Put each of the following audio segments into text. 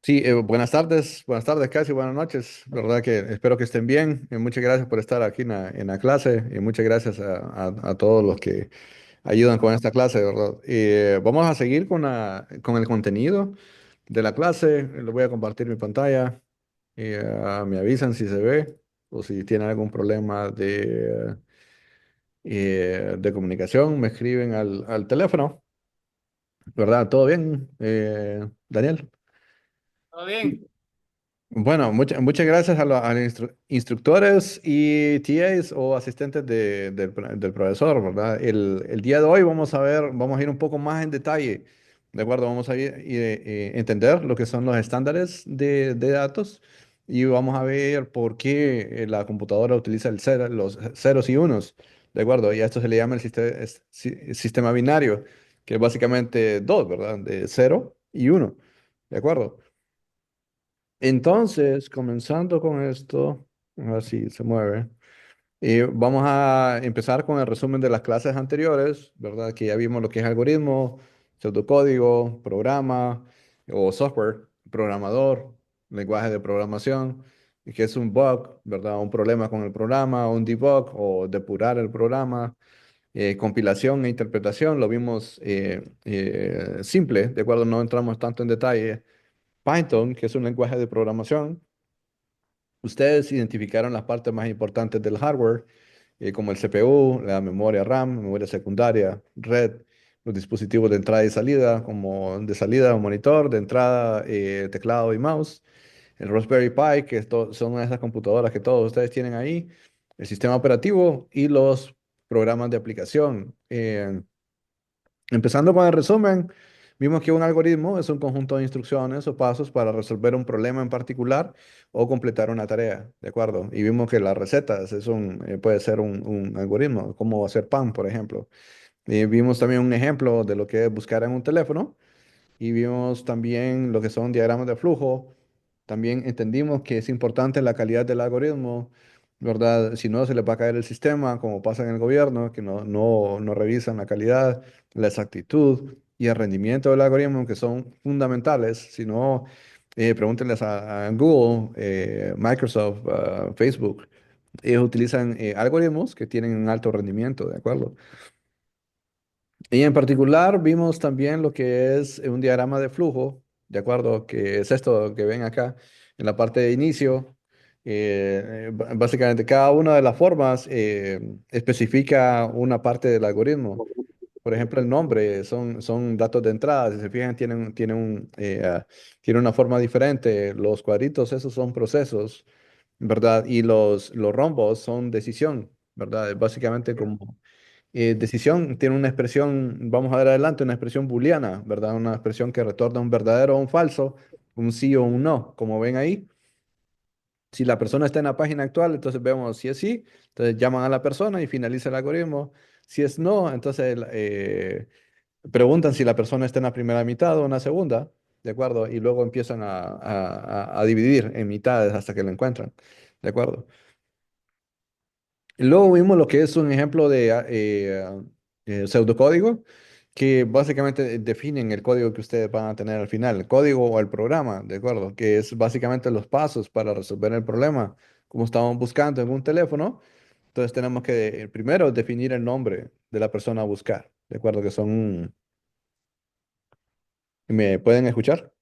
Sí, buenas tardes, casi buenas noches. Verdad que espero que estén bien. Muchas gracias por estar aquí en la clase y muchas gracias a todos los que ayudan con esta clase, ¿verdad? Vamos a seguir con el contenido de la clase. Les voy a compartir mi pantalla. Me avisan si se ve o si tienen algún problema de comunicación. Me escriben al teléfono, ¿verdad? ¿Todo bien, Daniel? Todo bien. Bueno, muchas gracias a los instructores y TAs o asistentes del profesor, ¿verdad? El día de hoy vamos a ir un poco más en detalle, ¿de acuerdo? Vamos a entender lo que son los estándares de datos y vamos a ver por qué la computadora utiliza los ceros y unos, ¿de acuerdo? Y a esto se le llama el sistema binario, que es básicamente dos, ¿verdad? De cero y uno, ¿de acuerdo? Entonces, comenzando con esto, a ver si se mueve. Vamos a empezar con el resumen de las clases anteriores, ¿verdad? Que ya vimos lo que es algoritmo, pseudocódigo, programa o software, programador, lenguaje de programación, y que es un bug, ¿verdad? Un problema con el programa, un debug o depurar el programa, compilación e interpretación, lo vimos simple, ¿de acuerdo? No entramos tanto en detalle. Python, que es un lenguaje de programación. Ustedes identificaron las partes más importantes del hardware, como el CPU, la memoria RAM, memoria secundaria, red, los dispositivos de entrada y salida, como de salida un monitor, de entrada teclado y mouse, el Raspberry Pi, son esas computadoras que todos ustedes tienen ahí, el sistema operativo y los programas de aplicación. Empezando con el resumen, vimos que un algoritmo es un conjunto de instrucciones o pasos para resolver un problema en particular o completar una tarea, ¿de acuerdo? Y vimos que las recetas puede ser un algoritmo, como hacer pan, por ejemplo. Y vimos también un ejemplo de lo que es buscar en un teléfono y vimos también lo que son diagramas de flujo. También entendimos que es importante la calidad del algoritmo, ¿verdad? Si no, se les va a caer el sistema, como pasa en el gobierno, que no revisan la calidad, la exactitud y el rendimiento del algoritmo, que son fundamentales. Si no, pregúntenles a Google, Microsoft, Facebook. Ellos utilizan algoritmos que tienen un alto rendimiento, ¿de acuerdo? Y en particular vimos también lo que es un diagrama de flujo, ¿de acuerdo? Que es esto que ven acá en la parte de inicio. Básicamente cada una de las formas especifica una parte del algoritmo. Por ejemplo, el nombre son datos de entrada. Si se fijan, tiene una forma diferente. Los cuadritos, esos son procesos, ¿verdad? Y los rombos son decisión, ¿verdad? Es básicamente como decisión tiene una expresión, vamos a ver adelante, una expresión booleana, ¿verdad? Una expresión que retorna un verdadero o un falso, un sí o un no. Como ven ahí, si la persona está en la página actual, entonces vemos si es sí, entonces llaman a la persona y finaliza el algoritmo. Si es no, entonces preguntan si la persona está en la primera mitad o en la segunda, ¿de acuerdo? Y luego empiezan a dividir en mitades hasta que lo encuentran, ¿de acuerdo? Luego vimos lo que es un ejemplo de pseudocódigo, que básicamente definen el código que ustedes van a tener al final, el código o el programa, ¿de acuerdo? Que es básicamente los pasos para resolver el problema, como estábamos buscando en un teléfono. Entonces tenemos que primero definir el nombre de la persona a buscar, ¿de acuerdo? ¿Me pueden escuchar?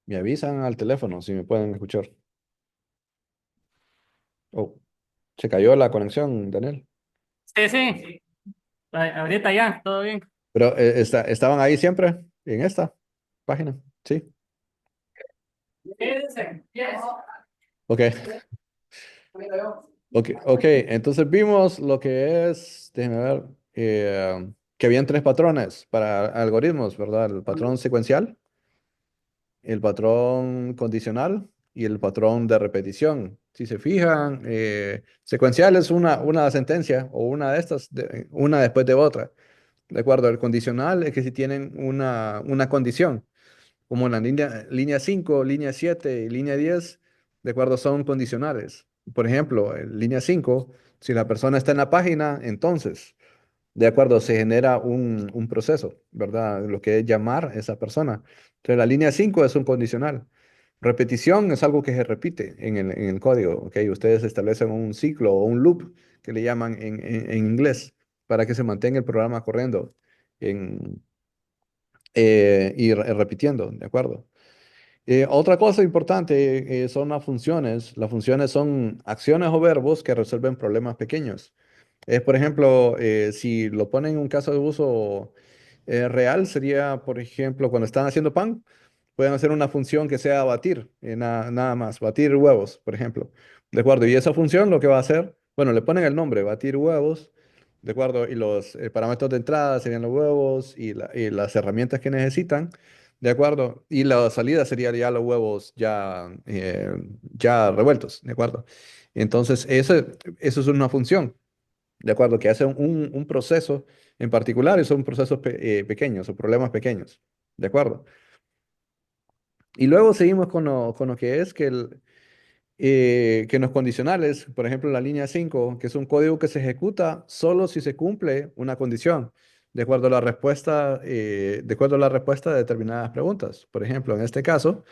Me avisan al teléfono si me pueden escuchar. Oh, se cayó la conexión, Daniel. Sí, sí. Ahorita ya, todo bien. Pero estaban ahí siempre, en esta página. Sí. Yes. Ok, ok. Entonces vimos lo que es, déjeme ver, que habían tres patrones para algoritmos, ¿verdad? El patrón secuencial, el patrón condicional y el patrón de repetición. Si se fijan, secuencial es una sentencia o una de estas, una después de otra. ¿De acuerdo? El condicional es que si tienen una condición, como en la línea 5, línea 7 y línea 10, ¿de acuerdo? Son condicionales. Por ejemplo, en línea 5, si la persona está en la página, entonces, de acuerdo, se genera un proceso, ¿verdad? Lo que es llamar a esa persona. Entonces, la línea 5 es un condicional. Repetición es algo que se repite en el código, ¿ok? Ustedes establecen un ciclo o un loop que le llaman en inglés para que se mantenga el programa corriendo en, repitiendo, ¿de acuerdo? Otra cosa importante son las funciones. Las funciones son acciones o verbos que resuelven problemas pequeños. Por ejemplo, si lo ponen en un caso de uso real, sería, por ejemplo, cuando están haciendo pan, pueden hacer una función que sea batir, nada más, batir huevos, por ejemplo. ¿De acuerdo? Y esa función lo que va a hacer, bueno, le ponen el nombre, batir huevos, ¿de acuerdo? Y los parámetros de entrada serían los huevos y las herramientas que necesitan. ¿De acuerdo? Y la salida sería ya los huevos ya revueltos, ¿de acuerdo? Entonces, eso es una función. ¿De acuerdo? Que hace un proceso en particular y son procesos pequeños o problemas pequeños. ¿De acuerdo? Y luego seguimos con lo que es que en los condicionales, por ejemplo, la línea 5 que es un código que se ejecuta solo si se cumple una condición, de acuerdo a la respuesta de determinadas preguntas. Por ejemplo, en este caso,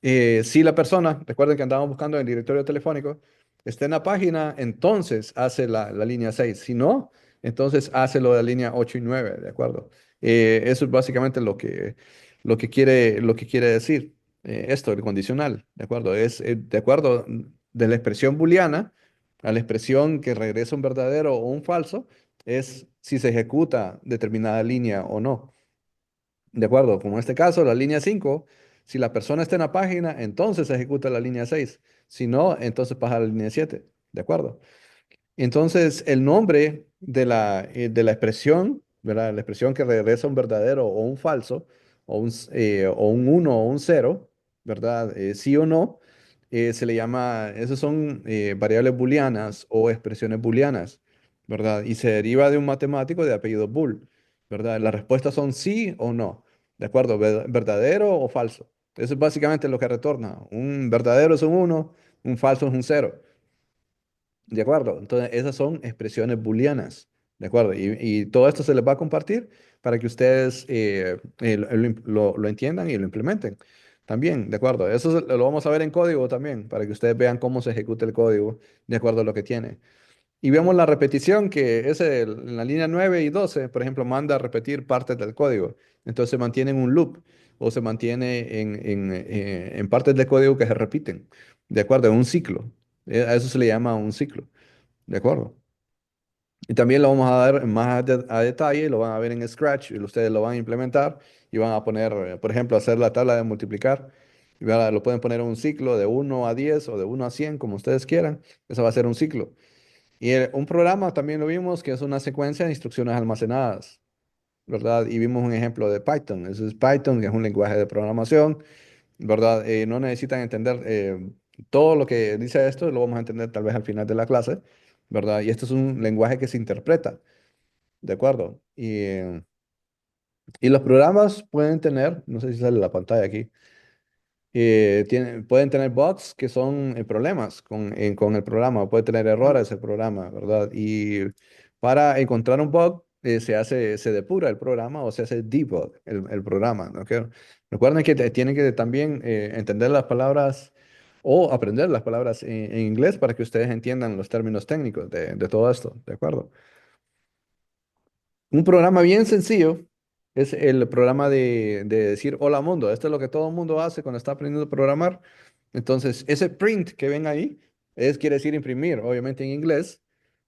si la persona, recuerden que andábamos buscando en el directorio telefónico, está en la página, entonces hace la línea 6. Si no, entonces hace lo de la línea 8 y 9, ¿de acuerdo? Eso es básicamente lo que quiere decir esto, el condicional, ¿de acuerdo? Es de acuerdo de la expresión booleana a la expresión que regresa un verdadero o un falso, es si se ejecuta determinada línea o no. De acuerdo, como en este caso, la línea 5, si la persona está en la página, entonces se ejecuta la línea 6. Si no, entonces pasa a la línea 7. ¿De acuerdo? Entonces, el nombre de la expresión, ¿verdad? La expresión que regresa un verdadero o un falso, o un 1 o un cero, ¿verdad? Sí o no, se le llama, esos son variables booleanas o expresiones booleanas, ¿verdad? Y se deriva de un matemático de apellido Boole, ¿verdad? Las respuestas son sí o no, ¿de acuerdo? Verdadero o falso. Eso es básicamente lo que retorna. Un verdadero es un 1, un falso es un cero. ¿De acuerdo? Entonces, esas son expresiones booleanas. ¿De acuerdo? Y todo esto se les va a compartir para que ustedes lo entiendan y lo implementen. También, ¿de acuerdo? Eso lo vamos a ver en código también, para que ustedes vean cómo se ejecuta el código de acuerdo a lo que tiene. Y vemos la repetición que es en la línea 9 y 12, por ejemplo, manda a repetir partes del código. Entonces se mantiene en un loop o se mantiene en partes del código que se repiten, ¿de acuerdo? En un ciclo. A eso se le llama un ciclo. ¿De acuerdo? Y también lo vamos a ver más a detalle, lo van a ver en Scratch y ustedes lo van a implementar y van a poner, por ejemplo, hacer la tabla de multiplicar. Y lo pueden poner en un ciclo de 1 a 10 o de 1 a 100 como ustedes quieran. Eso va a ser un ciclo. Y un programa también lo vimos que es una secuencia de instrucciones almacenadas, ¿verdad? Y vimos un ejemplo de Python. Eso es Python, que es un lenguaje de programación, ¿verdad? No necesitan entender todo lo que dice esto, lo vamos a entender tal vez al final de la clase, ¿verdad? Y esto es un lenguaje que se interpreta, ¿de acuerdo? Y los programas pueden tener, no sé si sale la pantalla aquí, pueden tener bugs que son problemas con el programa, puede tener errores el programa, ¿verdad? Y para encontrar un bug, se depura el programa o se hace debug el programa, ¿no? Recuerden que tienen que también entender las palabras o aprender las palabras en inglés para que ustedes entiendan los términos técnicos de todo esto, ¿de acuerdo? Un programa bien sencillo es el programa de decir hola mundo. Esto es lo que todo el mundo hace cuando está aprendiendo a programar. Entonces, ese print que ven ahí quiere decir imprimir, obviamente en inglés,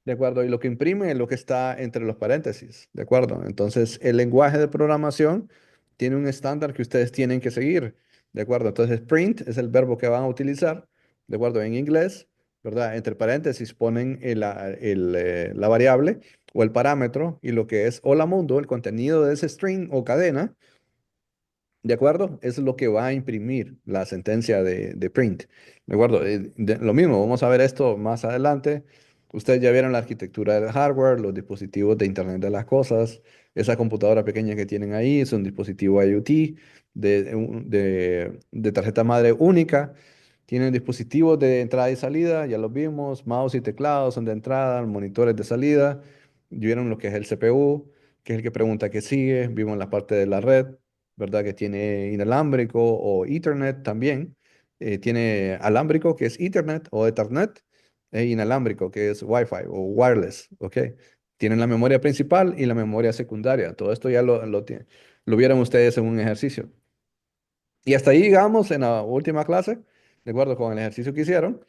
¿de acuerdo? Y lo que imprime es lo que está entre los paréntesis, ¿de acuerdo? Entonces, el lenguaje de programación tiene un estándar que ustedes tienen que seguir, ¿de acuerdo? Entonces, print es el verbo que van a utilizar, ¿de acuerdo? En inglés, ¿verdad? Entre paréntesis ponen la variable o el parámetro y lo que es hola mundo, el contenido de ese string o cadena, ¿de acuerdo? Es lo que va a imprimir la sentencia de print, ¿de acuerdo? Lo mismo, vamos a ver esto más adelante. Ustedes ya vieron la arquitectura del hardware, los dispositivos de Internet de las cosas, esa computadora pequeña que tienen ahí es un dispositivo IoT de tarjeta madre única. Tienen dispositivos de entrada y salida, ya los vimos, mouse y teclados son de entrada, monitores de salida. Vieron lo que es el CPU, que es el que pregunta qué sigue. Vimos la parte de la red, ¿verdad? Que tiene inalámbrico o Ethernet también. Tiene alámbrico, que es Ethernet o Ethernet inalámbrico, que es Wi-Fi o wireless, ¿ok? Tienen la memoria principal y la memoria secundaria. Todo esto ya lo vieron ustedes en un ejercicio. Y hasta ahí llegamos en la última clase, de acuerdo con el ejercicio que hicieron,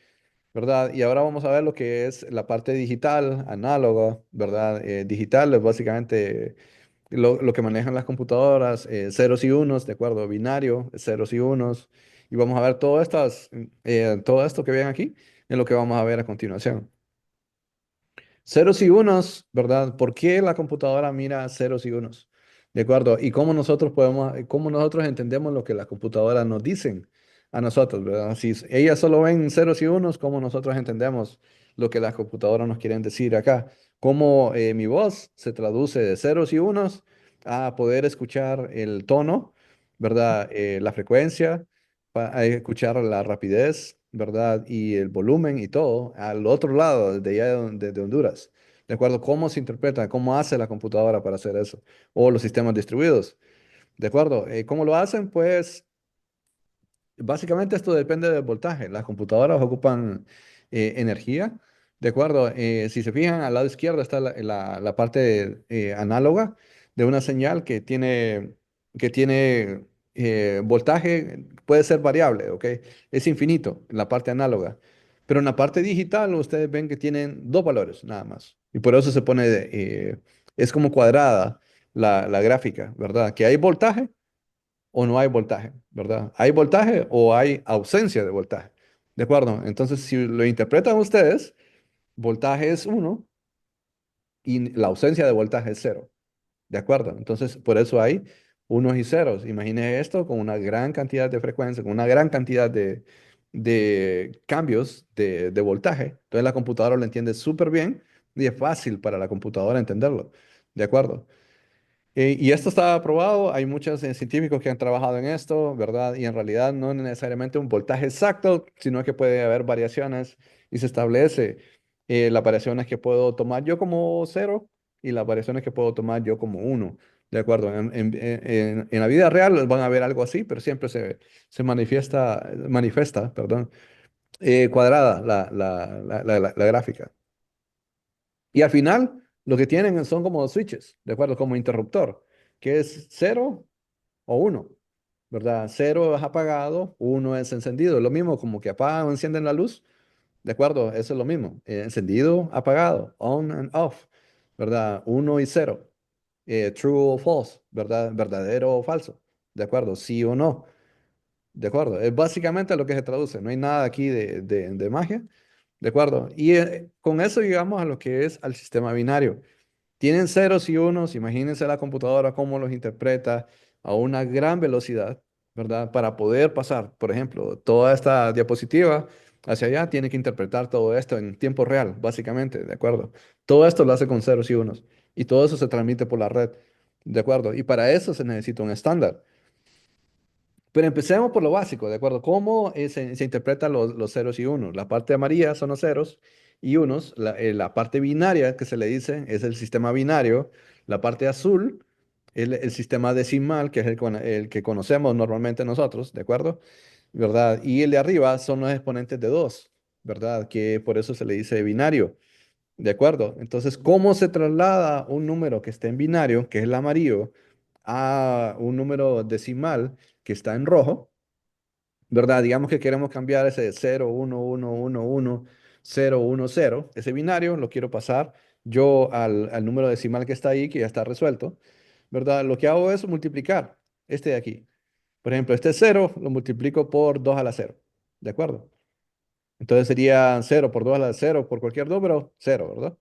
¿verdad? Y ahora vamos a ver lo que es la parte digital, análoga, ¿verdad? Digital es básicamente lo que manejan las computadoras, ceros y unos, ¿de acuerdo? Binario, ceros y unos. Y vamos a ver todo esto que ven aquí, es lo que vamos a ver a continuación. Ceros y unos, ¿verdad? ¿Por qué la computadora mira ceros y unos? ¿De acuerdo? Y cómo nosotros entendemos lo que las computadoras nos dicen a nosotros, ¿verdad? Si ellas solo ven ceros y unos, ¿cómo nosotros entendemos lo que las computadoras nos quieren decir acá? ¿Cómo mi voz se traduce de ceros y unos a poder escuchar el tono, ¿verdad? La frecuencia, a escuchar la rapidez, ¿verdad? Y el volumen y todo al otro lado, desde allá de Honduras. ¿De acuerdo? ¿Cómo se interpreta? ¿Cómo hace la computadora para hacer eso? O los sistemas distribuidos. ¿De acuerdo? ¿Cómo lo hacen? Pues básicamente esto depende del voltaje. Las computadoras ocupan energía, ¿de acuerdo? Si se fijan, al lado izquierdo está la parte análoga de una señal que tiene voltaje, puede ser variable, ¿ok? Es infinito en la parte análoga. Pero en la parte digital ustedes ven que tienen dos valores nada más. Y por eso se pone, es como cuadrada la gráfica, ¿verdad? Que hay voltaje o no hay voltaje, ¿verdad? ¿Hay voltaje o hay ausencia de voltaje? ¿De acuerdo? Entonces, si lo interpretan ustedes, voltaje es uno y la ausencia de voltaje es cero. ¿De acuerdo? Entonces, por eso hay unos y ceros. Imagine esto con una gran cantidad de frecuencia, con una gran cantidad de cambios de voltaje. Entonces, la computadora lo entiende súper bien y es fácil para la computadora entenderlo. ¿De acuerdo? Y esto está probado, hay muchos científicos que han trabajado en esto, ¿verdad? Y en realidad no es necesariamente un voltaje exacto, sino que puede haber variaciones y se establece las variaciones que puedo tomar yo como cero y las variaciones que puedo tomar yo como uno, ¿de acuerdo? En la vida real van a ver algo así, pero siempre se manifiesta, perdón, cuadrada la gráfica. Y al final, lo que tienen son como switches, ¿de acuerdo? Como interruptor, que es cero o uno, ¿verdad? Cero es apagado, uno es encendido. Lo mismo como que apagan o encienden la luz, ¿de acuerdo? Eso es lo mismo. Encendido, apagado, on and off, ¿verdad? Uno y cero. True o false, ¿verdad? Verdadero o falso, ¿de acuerdo? Sí o no, ¿de acuerdo? Es básicamente lo que se traduce. No hay nada aquí de magia, ¿de acuerdo? Y con eso llegamos a lo que es al sistema binario. Tienen ceros y unos, imagínense la computadora cómo los interpreta a una gran velocidad, ¿verdad? Para poder pasar, por ejemplo, toda esta diapositiva hacia allá, tiene que interpretar todo esto en tiempo real, básicamente, ¿de acuerdo? Todo esto lo hace con ceros y unos y todo eso se transmite por la red, ¿de acuerdo? Y para eso se necesita un estándar. Pero empecemos por lo básico, ¿de acuerdo? ¿Cómo se interpretan los ceros y unos? La parte amarilla son los ceros y unos. La parte binaria que se le dice es el sistema binario. La parte azul es el sistema decimal, que es el que conocemos normalmente nosotros, ¿de acuerdo? ¿Verdad? Y el de arriba son los exponentes de 2, ¿verdad? Que por eso se le dice binario, ¿de acuerdo? Entonces, ¿cómo se traslada un número que esté en binario, que es el amarillo, a un número decimal que está en rojo? ¿Verdad? Digamos que queremos cambiar ese 0, 1, 1, 1, 1, 0, 1, 0. Ese binario lo quiero pasar yo al número decimal que está ahí, que ya está resuelto, ¿verdad? Lo que hago es multiplicar este de aquí. Por ejemplo, este 0 lo multiplico por 2 a la 0, ¿de acuerdo? Entonces sería 0 por 2 a la 0 por cualquier número, 0, ¿verdad?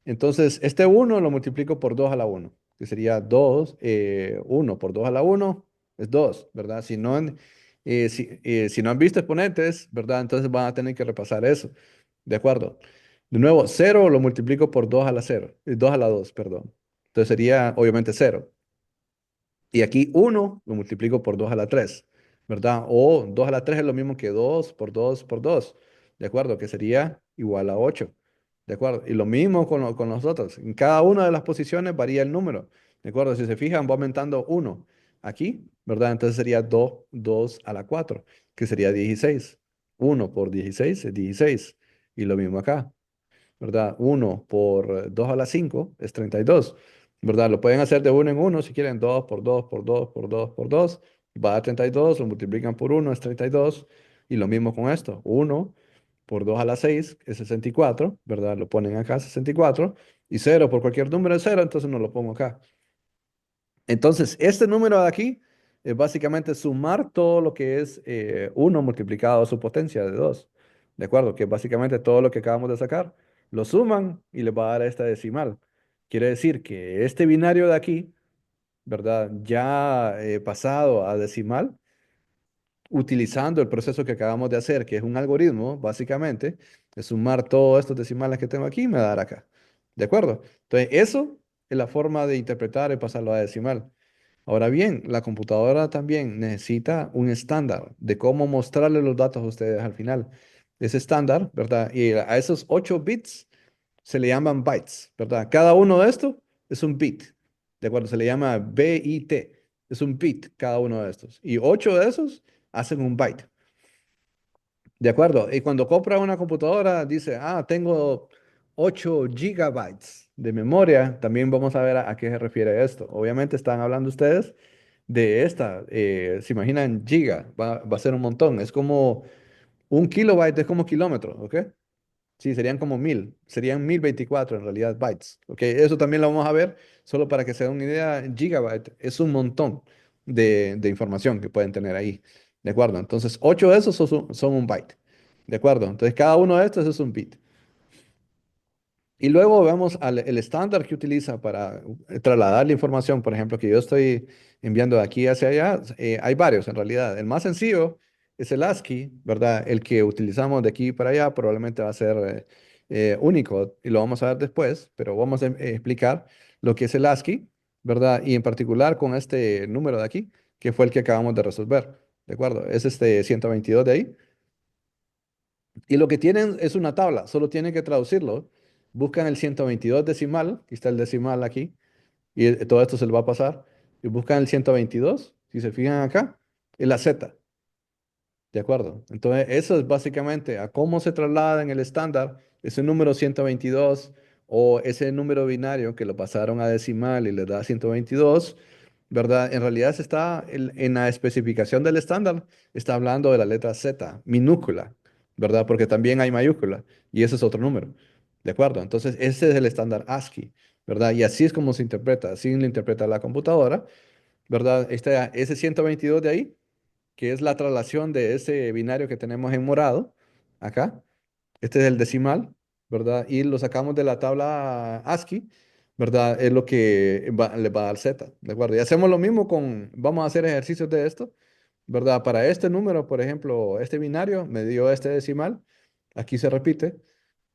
Entonces, este uno lo multiplico por 2 a la uno, que sería 2, 1 por 2 a la uno es 2, ¿verdad? Si no han visto exponentes, ¿verdad? Entonces van a tener que repasar eso, ¿de acuerdo? De nuevo, cero lo multiplico por 2 a la cero, 2 a la 2, perdón. Entonces sería obviamente cero. Y aquí uno lo multiplico por 2 a la 3, ¿verdad? O 2 a la 3 es lo mismo que 2 por 2 por 2, ¿de acuerdo? Que sería igual a 8, ¿de acuerdo? Y lo mismo con los otros. En cada una de las posiciones varía el número, ¿de acuerdo? Si se fijan, va aumentando uno aquí, ¿verdad? Entonces sería 2 a la 4, que sería 16. Uno por 16 es 16. Y lo mismo acá. ¿Verdad? Uno por 2 a la 5 es 32, ¿verdad? Lo pueden hacer de uno en uno si quieren, 2 por 2 por 2 por 2 por 2 va a 32, lo multiplican por uno es 32, y lo mismo con esto, uno por 2 a la 6 es 64, ¿verdad? Lo ponen acá 64, y cero por cualquier número es cero, entonces no lo pongo acá. Entonces, este número de aquí es básicamente sumar todo lo que es 1 multiplicado a su potencia de 2. ¿De acuerdo? Que básicamente todo lo que acabamos de sacar lo suman y le va a dar esta decimal. Quiere decir que este binario de aquí, ¿verdad? Ya pasado a decimal, utilizando el proceso que acabamos de hacer, que es un algoritmo, básicamente, de sumar todos estos decimales que tengo aquí y me va a dar acá. ¿De acuerdo? Entonces, eso es la forma de interpretar y pasarlo a decimal. Ahora bien, la computadora también necesita un estándar de cómo mostrarle los datos a ustedes al final. Ese estándar, ¿verdad? Y a esos 8 bits se le llaman bytes, ¿verdad? Cada uno de estos es un bit, ¿de acuerdo? Se le llama bit, es un bit cada uno de estos. Y 8 de esos hacen un byte, ¿de acuerdo? Y cuando compra una computadora, dice, tengo 8 gigabytes de memoria, también vamos a ver a qué se refiere esto. Obviamente están hablando ustedes de esta, se imaginan giga, va a ser un montón, es como un kilobyte, es como kilómetro, ¿ok? Sí, serían como 1000, serían 1024 en realidad bytes, ¿ok? Eso también lo vamos a ver, solo para que se den una idea, gigabyte es un montón de información que pueden tener ahí, ¿de acuerdo? Entonces, 8 de esos son un byte, ¿de acuerdo? Entonces, cada uno de estos es un bit. Y luego vemos el estándar que utiliza para trasladar la información, por ejemplo, que yo estoy enviando de aquí hacia allá. Hay varios en realidad. El más sencillo es el ASCII, ¿verdad? El que utilizamos de aquí para allá probablemente va a ser único y lo vamos a ver después, pero vamos a explicar lo que es el ASCII, ¿verdad? Y en particular con este número de aquí, que fue el que acabamos de resolver, ¿de acuerdo? Es este 122 de ahí. Y lo que tienen es una tabla, solo tienen que traducirlo. Buscan el 122 decimal, aquí está el decimal aquí, y todo esto se le va a pasar. Y buscan el 122, si se fijan acá, es la Z, ¿de acuerdo? Entonces, eso es básicamente a cómo se traslada en el estándar ese número 122 o ese número binario que lo pasaron a decimal y le da 122, ¿verdad? En realidad se está en la especificación del estándar, está hablando de la letra Z, minúscula, ¿verdad? Porque también hay mayúscula y ese es otro número, ¿de acuerdo? Entonces, ese es el estándar ASCII, ¿verdad? Y así es como se interpreta, así lo interpreta la computadora, ¿verdad? Ese 122 de ahí, que es la traslación de ese binario que tenemos en morado, acá. Este es el decimal, ¿verdad? Y lo sacamos de la tabla ASCII, ¿verdad? Es lo que le va a dar Z, ¿de acuerdo? Y hacemos lo mismo vamos a hacer ejercicios de esto, ¿verdad? Para este número, por ejemplo, este binario me dio este decimal, aquí se repite,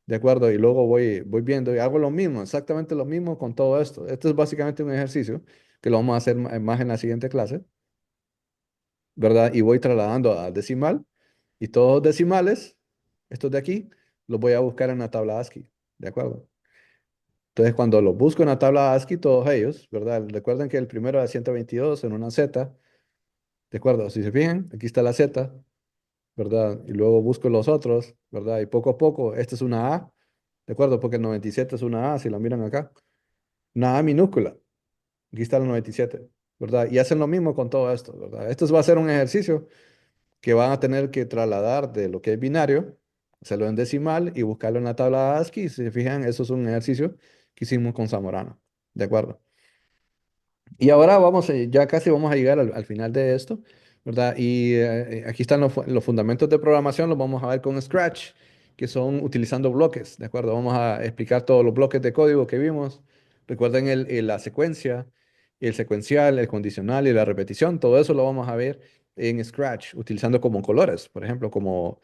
¿de acuerdo? Y luego voy viendo y hago lo mismo, exactamente lo mismo con todo esto. Esto es básicamente un ejercicio que lo vamos a hacer más en la siguiente clase, ¿verdad? Y voy trasladando a decimal y todos los decimales, estos de aquí, los voy a buscar en la tabla ASCII, ¿de acuerdo? Entonces, cuando los busco en la tabla ASCII, todos ellos, ¿verdad? Recuerden que el primero era 122 en una Z, ¿de acuerdo? Si se fijan, aquí está la Z, ¿verdad? Y luego busco los otros, ¿verdad? Y poco a poco, esta es una A, ¿de acuerdo? Porque el 97 es una A, si la miran acá, una A minúscula, aquí está el 97, ¿verdad? Y hacen lo mismo con todo esto, ¿verdad? Esto va a ser un ejercicio que van a tener que trasladar de lo que es binario, hacerlo en decimal y buscarlo en la tabla ASCII. Si se fijan, eso es un ejercicio que hicimos con Zamorano. ¿De acuerdo? Y ahora ya casi vamos a llegar al final de esto, ¿verdad? Y aquí están los fundamentos de programación, los vamos a ver con Scratch, que son utilizando bloques, ¿de acuerdo? Vamos a explicar todos los bloques de código que vimos. Recuerden la secuencia, el secuencial, el condicional y la repetición, todo eso lo vamos a ver en Scratch, utilizando como colores, por ejemplo, como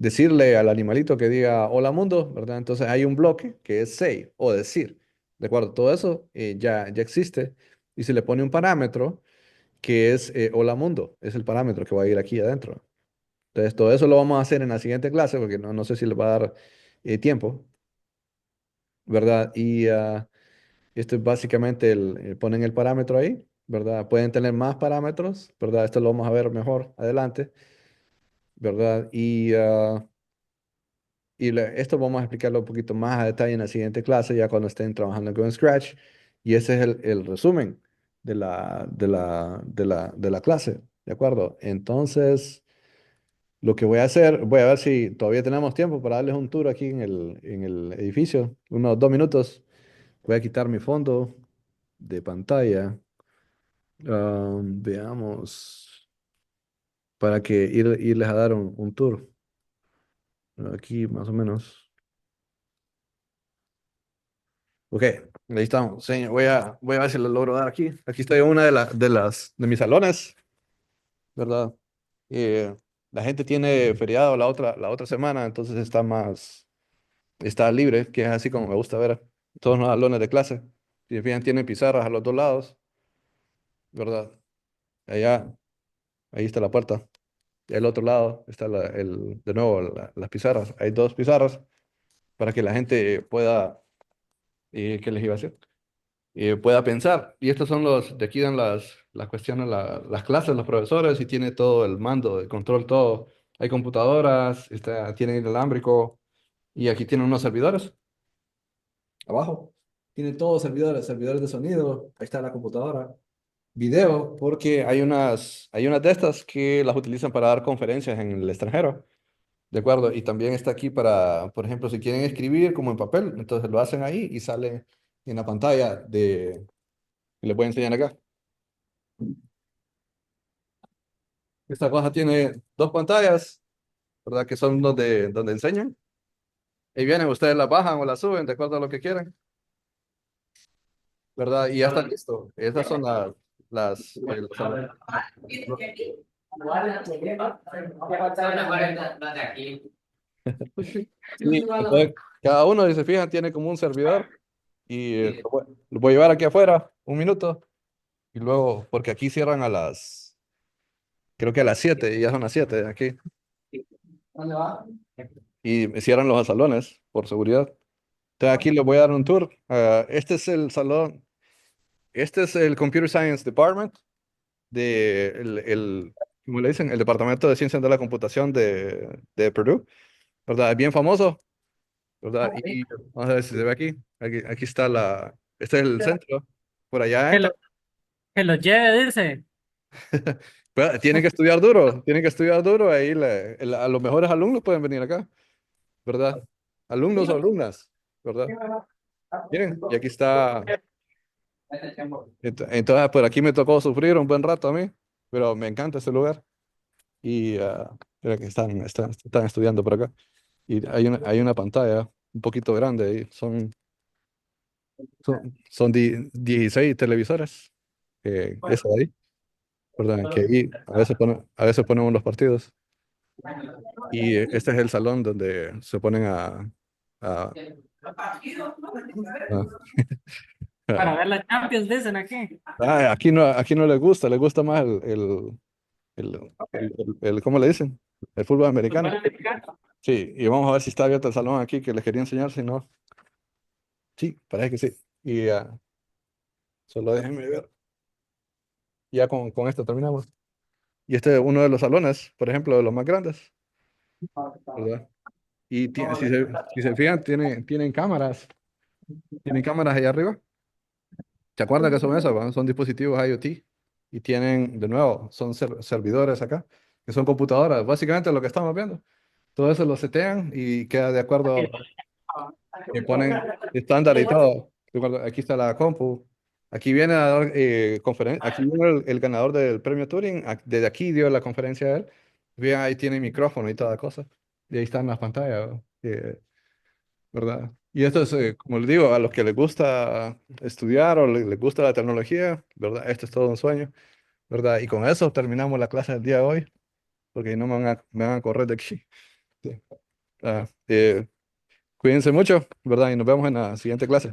decirle al animalito que diga hola mundo, ¿verdad? Entonces hay un bloque que es say o decir, ¿de acuerdo? Todo eso ya existe y se le pone un parámetro que es hola mundo, es el parámetro que va a ir aquí adentro. Entonces todo eso lo vamos a hacer en la siguiente clase porque no sé si le va a dar tiempo, ¿verdad? Y esto es básicamente ponen el parámetro ahí, ¿verdad? Pueden tener más parámetros, ¿verdad? Esto lo vamos a ver mejor adelante, ¿verdad? Esto vamos a explicarlo un poquito más a detalle en la siguiente clase, ya cuando estén trabajando con Scratch. Y ese es el resumen de la clase, ¿de acuerdo? Entonces, lo que voy a hacer, voy a ver si todavía tenemos tiempo para darles un tour aquí en el edificio, unos 2 minutos. Voy a quitar mi fondo de pantalla. Veamos, para que irles a dar un tour. Aquí más o menos. Ok, ahí estamos. Sí, voy a ver si lo logro dar aquí. Aquí estoy en una de mis salones, ¿verdad? Eh, la gente tiene feriado la otra semana, entonces está libre, que es así como me gusta ver todos los salones de clase. Si se fijan, tienen pizarras a los dos lados, ¿verdad? Allá, ahí está la puerta. Y al otro lado está de nuevo las pizarras. Hay dos pizarras para que la gente pueda, ¿qué les iba a decir? Pueda pensar. Y estos son de aquí dan las cuestiones, las clases, los profesores, y tiene todo el mando, el control, todo. Hay computadoras, tiene inalámbrico, y aquí tienen unos servidores, abajo. Tiene todos servidores de sonido, ahí está la computadora, video, porque hay unas de estas que las utilizan para dar conferencias en el extranjero, ¿de acuerdo? Y también está aquí para, por ejemplo, si quieren escribir como en papel, entonces lo hacen ahí y sale en la pantalla les voy a enseñar acá. Esta cosa tiene dos pantallas, ¿verdad? Que son donde enseñan. Y vienen, ustedes la bajan o la suben, de acuerdo a lo que quieran, ¿verdad? Y ya está listo. Esas son Sí, entonces, cada uno, si se fijan, tiene como un servidor y lo voy a llevar aquí afuera un minuto y luego, porque aquí cierran creo que a las 7, y ya son las 7 aquí, y cierran los salones por seguridad. Entonces aquí les voy a dar un tour. Este es el salón, este es el Computer Science Department ¿cómo le dicen? El Departamento de Ciencias de la Computación de Purdue, ¿verdad? Es bien famoso, ¿verdad? Y vamos a ver si se ve aquí. Aquí está este es el centro. Por allá Que entra. lo, que lo lleve, dice. Pero tienen que estudiar duro. Ahí a los mejores alumnos pueden venir acá, ¿verdad? Alumnos o alumnas, ¿verdad? Miren, y aquí está. Entonces, por aquí me tocó sufrir un buen rato a mí, pero me encanta este lugar. Y mira que están estudiando por acá. Y hay una pantalla un poquito grande ahí. Son 16 televisores. Esa de ahí, ¿verdad? Que ahí a veces ponemos los partidos. Y este es el salón donde se ponen a- a- Para a- ver la Champions, dicen aquí. aquí no les gusta más ¿cómo le dicen? El fútbol Fútbol americano. americano. Sí, y vamos a ver si está abierto el salón aquí que les quería enseñar, si no, sí, parece que sí. Y solo déjenme ver. Ya con esto terminamos. Y este es uno de los salones, por ejemplo, de los más grandes, ¿verdad? Y si se fijan, tienen cámaras ahí arriba. ¿Se acuerdan que son esas, va? Son dispositivos IoT. Y tienen, de nuevo, son servidores acá, que son computadoras. Básicamente lo que estamos viendo. Todo eso lo setean y queda de acuerdo, y ponen estándar y todo. Recuerdo, aquí está la compu. Aquí viene a dar conferencia. Aquí viene el ganador del premio Turing. Desde aquí dio la conferencia a él. Bien, ahí tiene micrófono y toda cosa. Y ahí están las pantallas, ¿no? ¿Verdad? Y esto es, como les digo, a los que les gusta estudiar o les gusta la tecnología, ¿verdad? Esto es todo un sueño, ¿verdad? Y con eso terminamos la clase del día de hoy, porque no me van a correr de aquí. Sí. Ah, cuídense mucho, ¿verdad? Y nos vemos en la siguiente clase.